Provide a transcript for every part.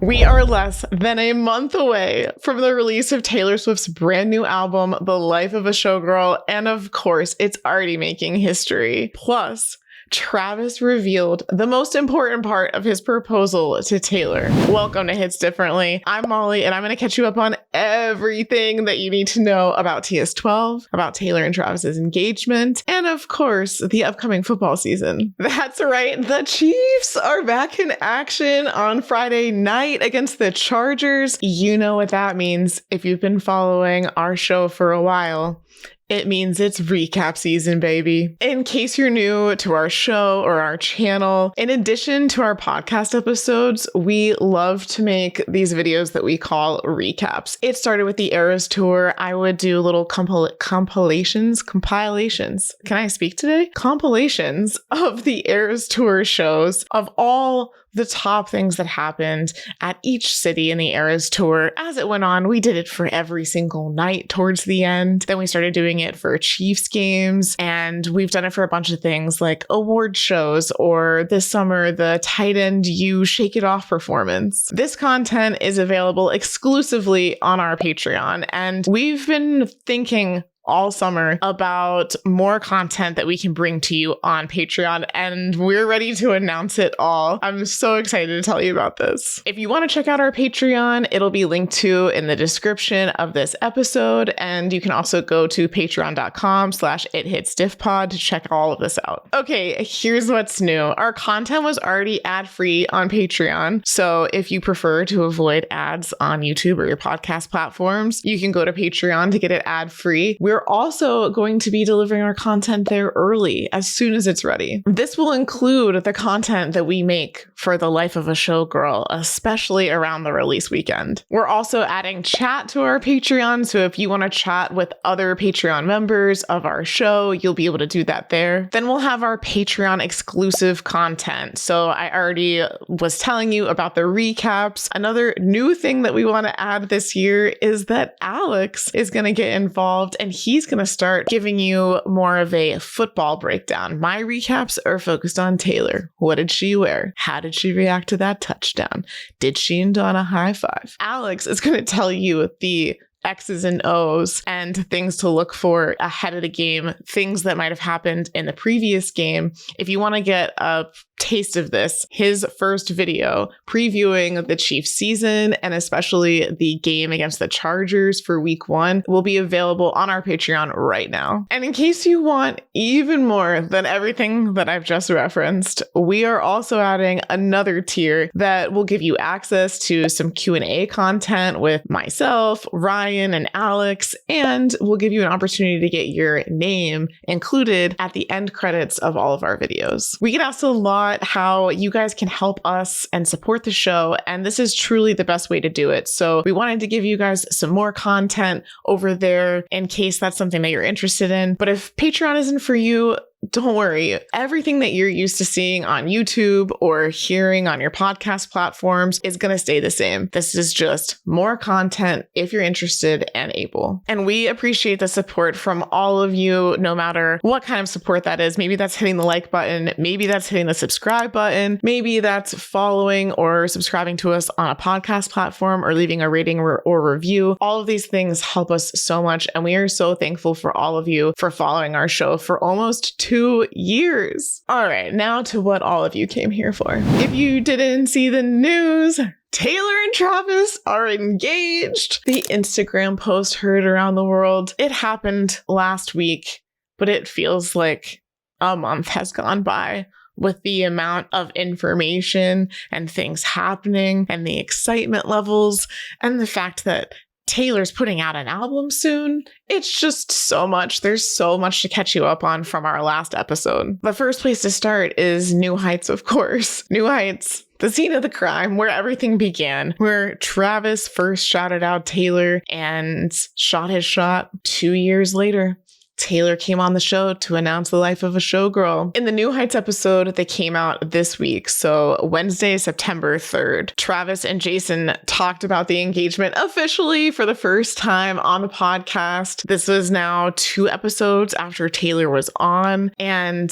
We are less than a month away from the release of Taylor Swift's brand new album, The Life of a Showgirl, and of course, it's already making history. Plus, Travis revealed the most important part of his proposal to Taylor. Welcome to Hits Differently. I'm Molly, and I'm going to catch you up on everything that you need to know about TS12, about Taylor and Travis's engagement, and of course, the upcoming football season. That's right, the Chiefs are back in action on Friday night against the Chargers. You know what that means if you've been following our show for a while. It means it's recap season, baby. In case you're new to our show or our channel, in addition to our podcast episodes, we love to make these videos that we call recaps. It started with the Eras Tour. I would do little compilations. Can I speak today? Compilations of the Eras Tour shows of all the top things that happened at each city in the Eras Tour. As it went on, we did it for every single night towards the end. Then we started doing it for Chiefs games, and we've done it for a bunch of things like award shows, or this summer, the Tight End You Shake It Off performance. This content is available exclusively on our Patreon, and we've been thinking all summer about more content that we can bring to you on Patreon, and we're ready to announce it all. I'm so excited to tell you about this. If you want to check out our Patreon, it'll be linked to in the description of this episode, and you can also go to patreon.com/ithitsdiffpod to check all of this out. Okay, here's what's new. Our content was already ad-free on Patreon, so if you prefer to avoid ads on YouTube or your podcast platforms, you can go to Patreon to get it ad-free. We're also going to be delivering our content there early, as soon as it's ready. This will include the content that we make for The Life of a Showgirl, especially around the release weekend. We're also adding chat to our Patreon, so if you want to chat with other Patreon members of our show, you'll be able to do that there. Then we'll have our Patreon exclusive content. So I already was telling you about the recaps. Another new thing that we want to add this year is that Alex is going to get involved, and he's going to start giving you more of a football breakdown. My recaps are focused on Taylor. What did she wear? How did she react to that touchdown? Did she and Donna high five? Alex is going to tell you the X's and O's and things to look for ahead of the game, things that might have happened in the previous game. If you want to get a taste of this, his first video previewing the Chiefs season and especially the game against the Chargers for week 1 will be available on our Patreon right now. And in case you want even more than everything that I've just referenced, we are also adding another tier that will give you access to some Q&A content with myself, Ryan, and Alex, and will give you an opportunity to get your name included at the end credits of all of our videos. We get asked a lot how you guys can help us and support the show, and this is truly the best way to do it. So we wanted to give you guys some more content over there in case that's something that you're interested in. But if Patreon isn't for you, don't worry. Everything that you're used to seeing on YouTube or hearing on your podcast platforms is going to stay the same. This is just more content if you're interested and able. And we appreciate the support from all of you, no matter what kind of support that is. Maybe that's hitting the like button. Maybe that's hitting the subscribe button. Maybe that's following or subscribing to us on a podcast platform or leaving a rating or review. All of these things help us so much. And we are so thankful for all of you for following our show for almost 2 years. All right, now to what all of you came here for. If you didn't see the news, Taylor and Travis are engaged. The Instagram post heard around the world. It happened last week, but it feels like a month has gone by with the amount of information and things happening and the excitement levels and the fact that Taylor's putting out an album soon. It's just so much. There's so much to catch you up on from our last episode. The first place to start is New Heights, of course. New Heights, the scene of the crime where everything began, where Travis first shouted out Taylor and shot his shot. 2 years later, Taylor came on the show to announce The Life of a Showgirl. In the New Heights episode that came out this week, so Wednesday, September 3rd, Travis and Jason talked about the engagement officially for the first time on the podcast. This was now 2 episodes after Taylor was on, and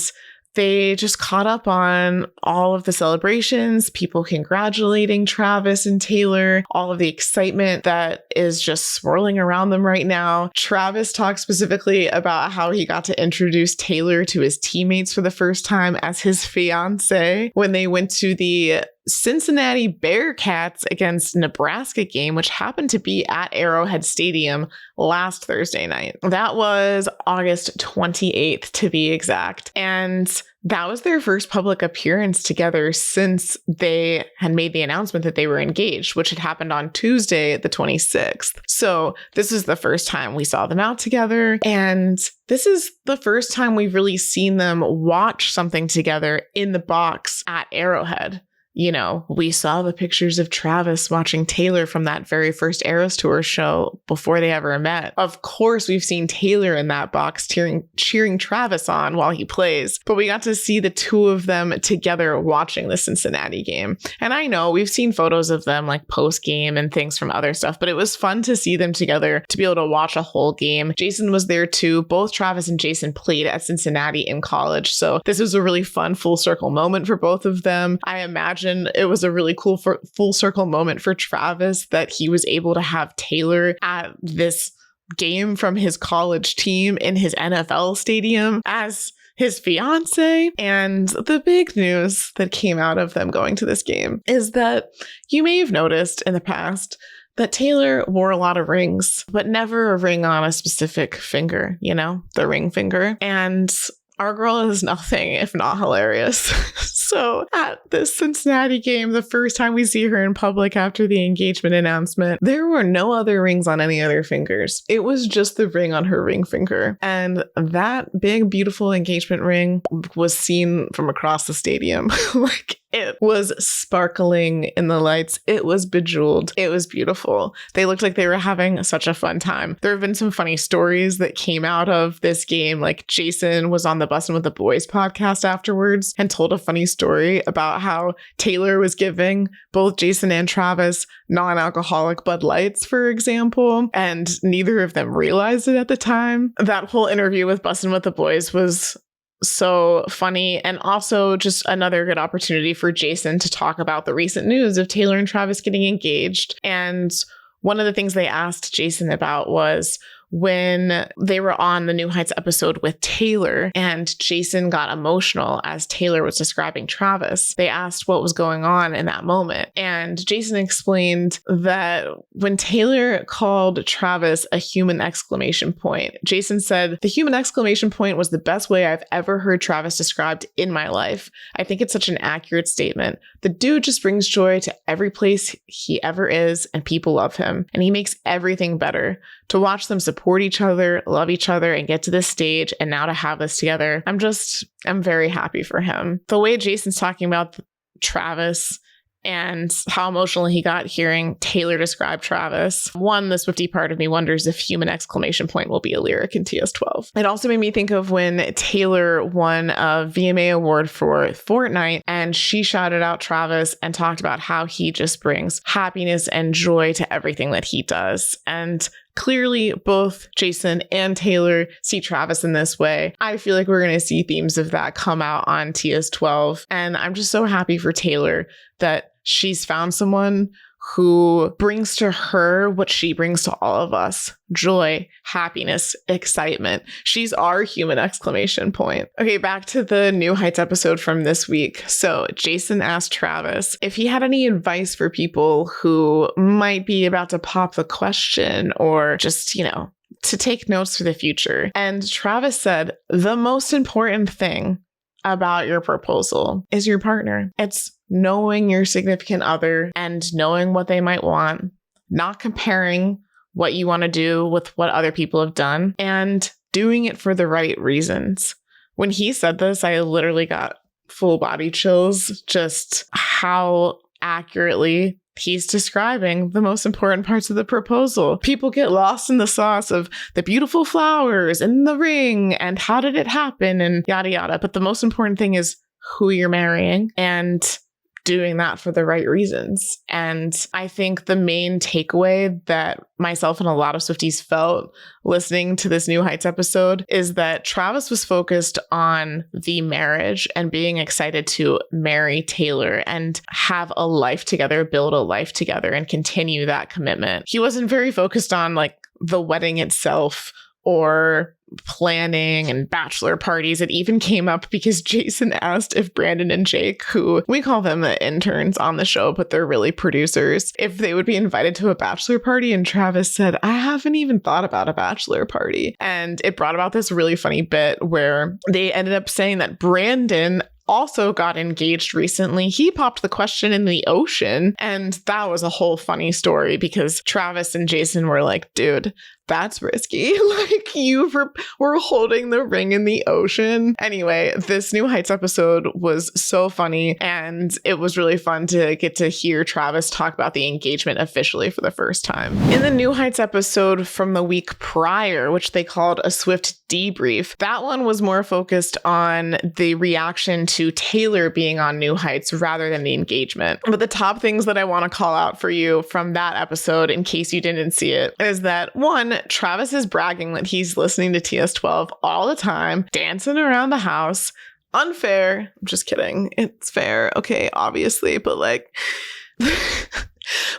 they just caught up on all of the celebrations, people congratulating Travis and Taylor, all of the excitement that is just swirling around them right now. Travis talked specifically about how he got to introduce Taylor to his teammates for the first time as his fiance when they went to the Cincinnati Bearcats against Nebraska game, which happened to be at Arrowhead Stadium last Thursday night. That was August 28th to be exact. And that was their first public appearance together since they had made the announcement that they were engaged, which had happened on Tuesday, the 26th. So this is the first time we saw them out together. And this is the first time we've really seen them watch something together in the box at Arrowhead. You know, we saw the pictures of Travis watching Taylor from that very first Eras Tour show before they ever met. Of course, we've seen Taylor in that box cheering Travis on while he plays, but we got to see the two of them together watching the Cincinnati game. And I know we've seen photos of them like post game and things from other stuff, but it was fun to see them together, to be able to watch a whole game. Jason was there too. Both Travis and Jason played at Cincinnati in college. So this was a really fun full circle moment for both of them. I imagine it was a really cool full circle moment for Travis that he was able to have Taylor at this game from his college team in his NFL stadium as his fiance. And the big news that came out of them going to this game is that you may have noticed in the past that Taylor wore a lot of rings, but never a ring on a specific finger, you know, the ring finger. And our girl is nothing if not hilarious. So at this Cincinnati game, the first time we see her in public after the engagement announcement, there were no other rings on any other fingers. It was just the ring on her ring finger. And that big, beautiful engagement ring was seen from across the stadium. Like, it was sparkling in the lights. It was bejeweled. It was beautiful. They looked like they were having such a fun time. There have been some funny stories that came out of this game. Like, Jason was on the Bussin' with the Boys podcast afterwards and told a funny story about how Taylor was giving both Jason and Travis non-alcoholic Bud Lights, for example, and neither of them realized it at the time. That whole interview with Bussin' with the Boys was so funny, and also just another good opportunity for Jason to talk about the recent news of Taylor and Travis getting engaged. And one of the things they asked Jason about was when they were on the New Heights episode with Taylor and Jason got emotional as Taylor was describing Travis. They asked what was going on in that moment. And Jason explained that when Taylor called Travis a human exclamation point, Jason said, "The human exclamation point was the best way I've ever heard Travis described in my life. I think it's such an accurate statement. The dude just brings joy to every place he ever is, and people love him. And he makes everything better. To watch them support each other, love each other, and get to this stage, and now to have this together, I'm very happy for him." The way Jason's talking about Travis and how emotional he got hearing Taylor describe Travis. One, the Swiftie part of me wonders if human exclamation point will be a lyric in TS12. It also made me think of when Taylor won a VMA award for Fortnite, and she shouted out Travis and talked about how he just brings happiness and joy to everything that he does. And clearly, both Jason and Taylor see Travis in this way. I feel like we're going to see themes of that come out on TS12. And I'm just so happy for Taylor that she's found someone who brings to her what she brings to all of us: joy, happiness, excitement. She's our human exclamation point. Okay, back to the New Heights episode from this week. So Jason asked Travis if he had any advice for people who might be about to pop the question or just, to take notes for the future. And Travis said, "The most important thing about your proposal is your partner. It's knowing your significant other and knowing what they might want, not comparing what you want to do with what other people have done, and doing it for the right reasons." When he said this, I literally got full body chills, just how accurately he's describing the most important parts of the proposal. People get lost in the sauce of the beautiful flowers and the ring and how did it happen and yada yada. But the most important thing is who you're marrying and doing that for the right reasons. And I think the main takeaway that myself and a lot of Swifties felt listening to this New Heights episode is that Travis was focused on the marriage and being excited to marry Taylor and have a life together, build a life together, and continue that commitment. He wasn't very focused on like the wedding itself or planning and bachelor parties. It even came up because Jason asked if Brandon and Jake, who we call them the interns on the show, but they're really producers, if they would be invited to a bachelor party. And Travis said, I haven't even thought about a bachelor party. And it brought about this really funny bit where they ended up saying that Brandon also got engaged recently. He popped the question in the ocean, and that was a whole funny story because Travis and Jason were like, dude, that's risky. Like, you were holding the ring in the ocean. Anyway, this New Heights episode was so funny, and it was really fun to get to hear Travis talk about the engagement officially for the first time. In the New Heights episode from the week prior, which they called a Swift debrief, that one was more focused on the reaction to Taylor being on New Heights rather than the engagement. But the top things that I want to call out for you from that episode, in case you didn't see it, is that one, Travis is bragging that he's listening to TS12 all the time, dancing around the house. Unfair. I'm just kidding. It's fair. Okay, obviously, but like...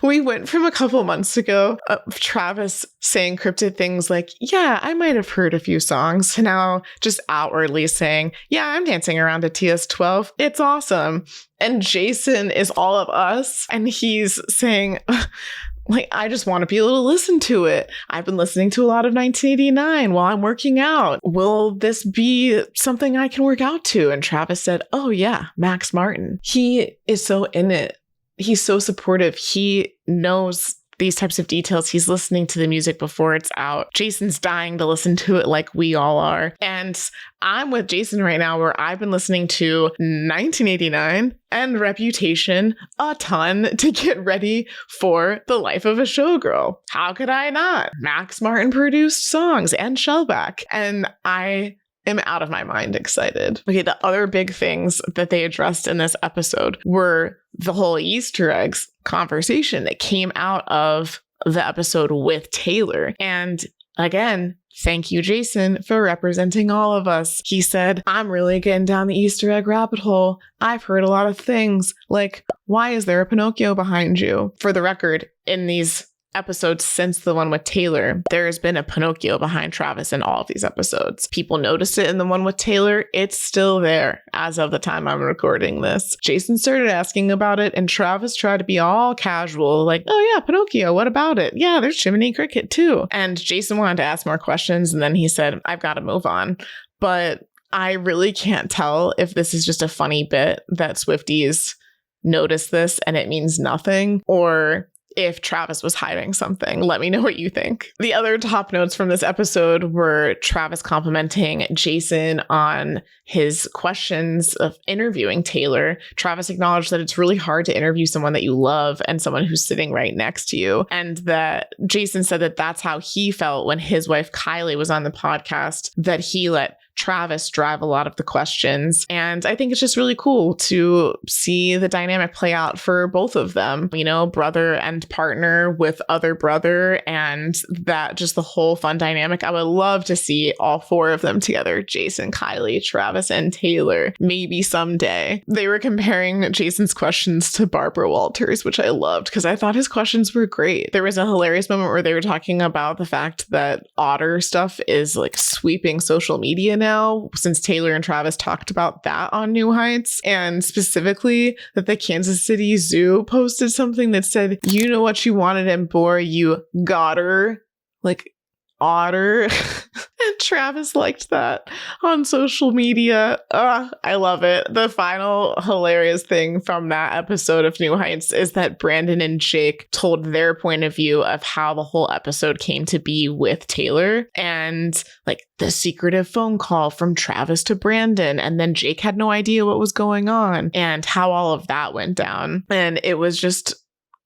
We went from a couple months ago of Travis saying cryptid things like, yeah, I might have heard a few songs, to now just outwardly saying, yeah, I'm dancing around to TS12. It's awesome. And Jason is all of us. And he's saying, like, I just want to be able to listen to it. I've been listening to a lot of 1989 while I'm working out. Will this be something I can work out to? And Travis said, oh yeah, Max Martin. He is so in it. He's so supportive. He knows these types of details. He's listening to the music before it's out. Jason's dying to listen to it like we all are. And I'm with Jason right now, where I've been listening to 1989 and Reputation a ton to get ready for the life of a showgirl. How could I not? Max Martin produced songs and Shellback. And I am out of my mind excited. Okay, the other big things that they addressed in this episode were the whole Easter eggs conversation that came out of the episode with Taylor. And again, thank you, Jason, for representing all of us. He said, I'm really getting down the Easter egg rabbit hole. I've heard a lot of things like, why is there a Pinocchio behind you? For the record, in these episodes since the one with Taylor, there has been a Pinocchio behind Travis in all of these episodes. People noticed it in the one with Taylor. It's still there as of the time I'm recording this. Jason started asking about it, and Travis tried to be all casual, like, oh yeah, Pinocchio, what about it? Yeah, there's Jiminy Cricket too. And Jason wanted to ask more questions, and then he said, I've got to move on. But I really can't tell if this is just a funny bit that Swifties noticed this and it means nothing, or if Travis was hiding something. Let me know what you think. The other top notes from this episode were Travis complimenting Jason on his questions of interviewing Taylor. Travis acknowledged that it's really hard to interview someone that you love and someone who's sitting right next to you. And that Jason said that that's how he felt when his wife Kylie was on the podcast, that he let Travis drive a lot of the questions. And I think it's just really cool to see the dynamic play out for both of them, you know, brother and partner with other brother, and that just the whole fun dynamic. I would love to see all four of them together, Jason, Kylie, Travis, and Taylor, maybe someday. They were comparing Jason's questions to Barbara Walters, which I loved because I thought his questions were great. There was a hilarious moment where they were talking about the fact that Otter stuff is like sweeping social media now, since Taylor and Travis talked about that on New Heights, and specifically that the Kansas City Zoo posted something that said, you know what you wanted and boy, you got her, like Otter. And Travis liked that on social media. I love it. The final hilarious thing from that episode of New Heights is that Brandon and Jake told their point of view of how the whole episode came to be with Taylor, and like the secretive phone call from Travis to Brandon, and then Jake had no idea what was going on, and how all of that went down. And it was just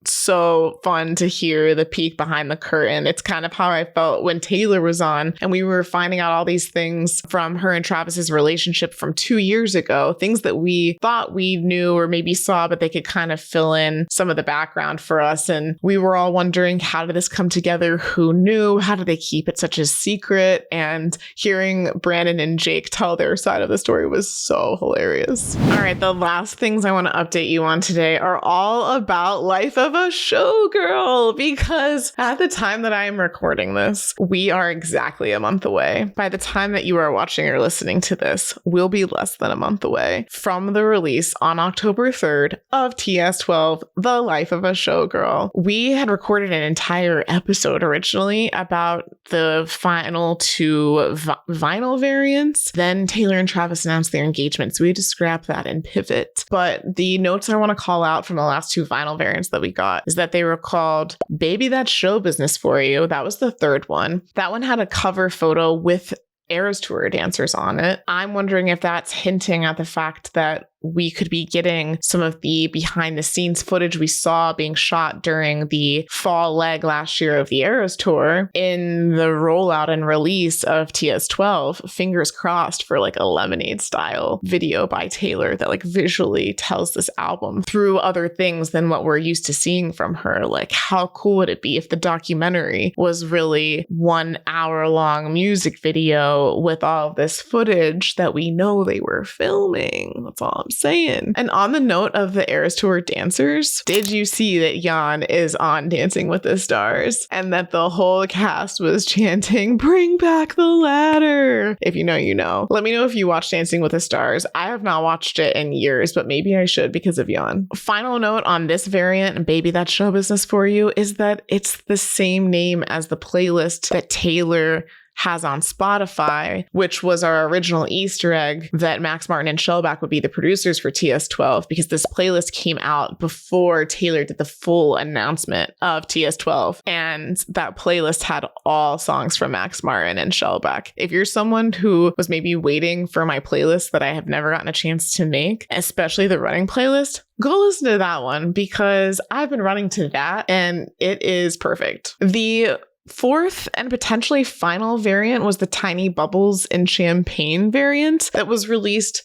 so fun to hear the peek behind the curtain. It's kind of how I felt when Taylor was on and we were finding out all these things from her and Travis's relationship from 2 years ago, things that we thought we knew or maybe saw, but they could kind of fill in some of the background for us. And we were all wondering, how did this come together? Who knew? How did they keep it such a secret? And hearing Brandon and Jake tell their side of the story was so hilarious. All right, the last things I want to update you on today are all about Life of a Showgirl, because at the time that I am recording this, we are exactly a month away. By the time that you are watching or listening to this, we'll be less than a month away from the release on October 3rd of TS12, The Life of a Showgirl. We had recorded an entire episode originally about the final 2 vinyl variants. Then Taylor and Travis announced their engagement, so we had to scrap that and pivot. But the notes I want to call out from the last 2 vinyl variants that we got is that they were called Baby That's Show Business For You. That was the 3rd one. That one had a cover photo with Eras Tour dancers on it. I'm wondering if that's hinting at the fact that we could be getting some of the behind the scenes footage we saw being shot during the fall leg last year of the Eras Tour in the rollout and release of TS12. Fingers crossed for like a Lemonade style video by Taylor that like visually tells this album through other things than what we're used to seeing from her. Like, how cool would it be if the documentary was really 1 hour long music video with all of this footage that we know they were filming? That's all I'm saying. And on the note of the Eras Tour dancers, did you see that Jan is on Dancing with the Stars and that the whole cast was chanting, "Bring back the ladder"? If you know, you know. Let me know if you watch Dancing with the Stars. I have not watched it in years, but maybe I should because of Jan. Final note on this variant, Baby That's Show Business For You, is that it's the same name as the playlist that Taylor has on Spotify, which was our original Easter egg that Max Martin and Shellback would be the producers for TS12, because this playlist came out before Taylor did the full announcement of TS12. And that playlist had all songs from Max Martin and Shellback. If you're someone who was maybe waiting for my playlist that I have never gotten a chance to make, especially the running playlist, go listen to that one, because I've been running to that and it is perfect. The 4th and potentially final variant was the Tiny Bubbles and Champagne variant that was released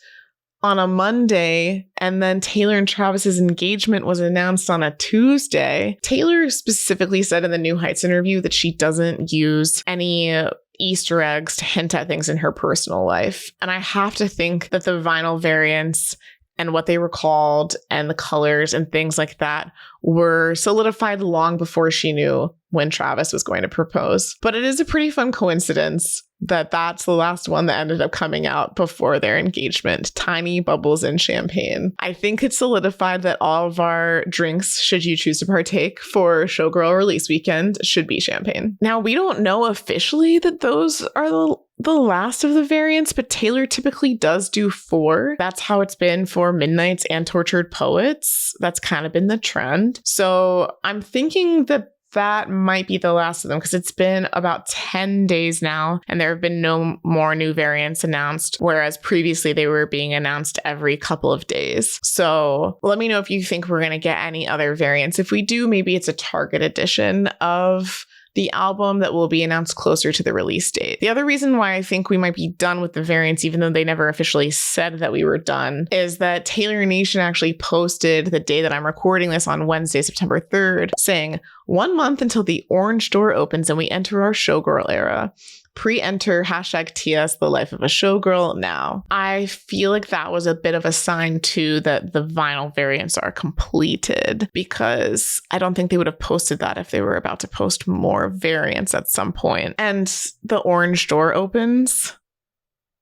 on a Monday, and then Taylor and Travis's engagement was announced on a Tuesday. Taylor specifically said in the New Heights interview that she doesn't use any Easter eggs to hint at things in her personal life. And I have to think that the vinyl variants and what they were called and the colors and things like that were solidified long before she knew when Travis was going to propose. But it is a pretty fun coincidence that that's the last one that ended up coming out before their engagement, Tiny Bubbles and Champagne. I think it's solidified that all of our drinks, should you choose to partake for Showgirl release weekend, should be champagne. Now, we don't know officially that those are the last of the variants, but Taylor typically does do 4. That's how it's been for Midnights and Tortured Poets. That's kind of been the trend. So I'm thinking that that might be the last of them, because it's been about 10 days now and there have been no more new variants announced, whereas previously they were being announced every couple of days. So let me know if you think we're going to get any other variants. If we do, maybe it's a Target edition of the album that will be announced closer to the release date. The other reason why I think we might be done with the variants, even though they never officially said that we were done, is that Taylor Nation actually posted the day that I'm recording this on Wednesday, September 3rd, saying 1 month until the orange door opens and we enter our Showgirl era. Pre-enter #TS The Life of a Showgirl now. I feel like that was a bit of a sign too that the vinyl variants are completed, because I don't think they would have posted that if they were about to post more variants at some point. And the orange door opens.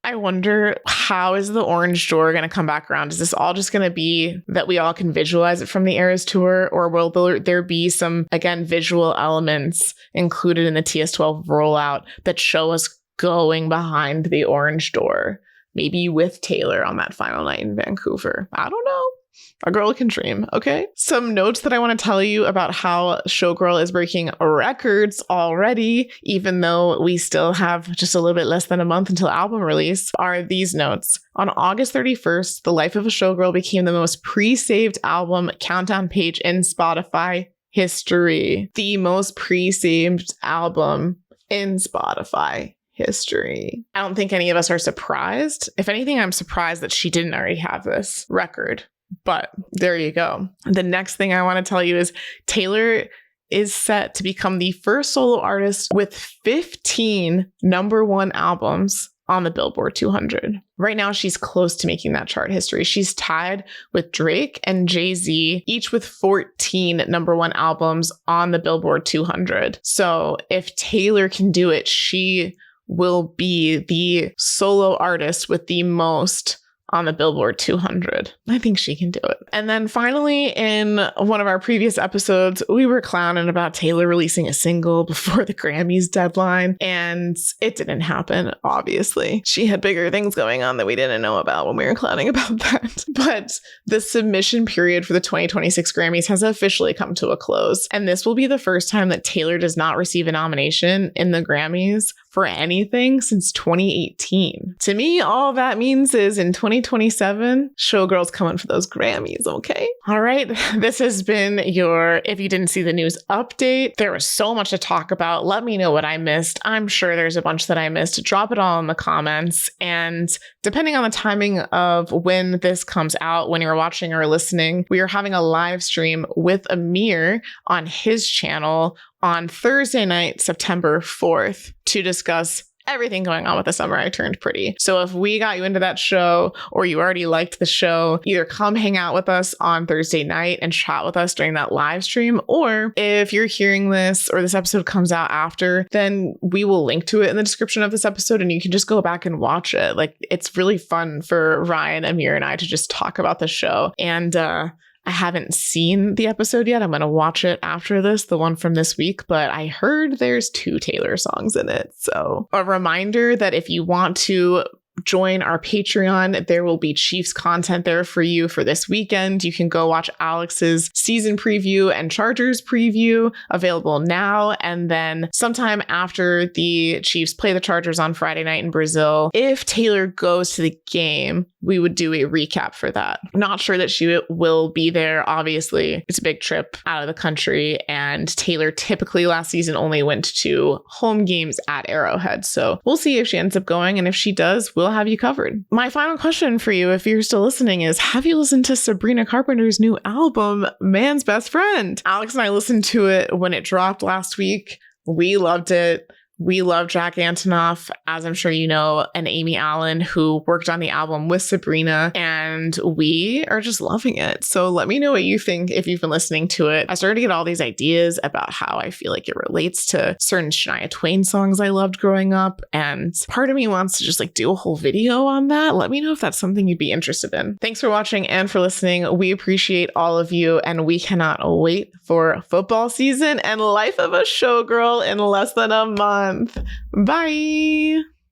I wonder, how is the orange door going to come back around? Is this all just going to be that we all can visualize it from the Eras Tour? Or will there be some, again, visual elements included in the TS12 rollout that show us going behind the orange door? Maybe with Taylor on that final night in Vancouver. I don't know. A girl can dream, okay? Some notes that I want to tell you about how Showgirl is breaking records already, even though we still have just a little bit less than a month until album release, are these notes. On August 31st, The Life of a Showgirl became the most pre-saved album countdown page in Spotify history, the most pre-saved album in Spotify history. I don't think any of us are surprised. If anything, I'm surprised that she didn't already have this record. But there you go. The next thing I want to tell you is Taylor is set to become the first solo artist with 15 #1 albums on the Billboard 200. Right now, she's close to making that chart history. She's tied with Drake and Jay-Z, each with 14 #1 albums on the Billboard 200. So if Taylor can do it, she will be the solo artist with the most on the Billboard 200. I think she can do it. And then finally, in one of our previous episodes, we were clowning about Taylor releasing a single before the Grammys deadline, and it didn't happen, obviously. She had bigger things going on that we didn't know about when we were clowning about that. But the submission period for the 2026 Grammys has officially come to a close, and this will be the first time that Taylor does not receive a nomination in the Grammys for anything since 2018. To me, all that means is in 2027, Showgirl's coming for those Grammys, okay? All right, this has been your If You Didn't See the News update. There was so much to talk about. Let me know what I missed. I'm sure there's a bunch that I missed. Drop it all in the comments. And depending on the timing of when this comes out, when you're watching or listening, we are having a live stream with Amir on his channel on Thursday night, September 4th, to discuss everything going on with The Summer I Turned Pretty. So if we got you into that show or you already liked the show, either come hang out with us on Thursday night and chat with us during that live stream, or if you're hearing this or this episode comes out after, then we will link to it in the description of this episode and you can just go back and watch it. Like, it's really fun for Ryan, Amir, and I to just talk about the show. And I haven't seen the episode yet. I'm going to watch it after this, the one from this week, but I heard there's 2 Taylor songs in it. So a reminder that if you want to join our Patreon, there will be Chiefs content there for you for this weekend. You can go watch Alex's season preview and Chargers preview, available now. And then sometime after the Chiefs play the Chargers on Friday night in Brazil, if Taylor goes to the game, we would do a recap for that. Not sure that she will be there. Obviously, it's a big trip out of the country, and Taylor typically last season only went to home games at Arrowhead. So we'll see if she ends up going, and if she does, we'll have you covered. My final question for you, if you're still listening, is have you listened to Sabrina Carpenter's new album, Man's Best Friend? Alex and I listened to it when it dropped last week. We loved it. We love Jack Antonoff, as I'm sure you know, and Amy Allen, who worked on the album with Sabrina, and we are just loving it. So let me know what you think if you've been listening to it. I started to get all these ideas about how I feel like it relates to certain Shania Twain songs I loved growing up, and part of me wants to just like do a whole video on that. Let me know if that's something you'd be interested in. Thanks for watching and for listening. We appreciate all of you, and we cannot wait for football season and Life of a Showgirl in less than a month. Bye.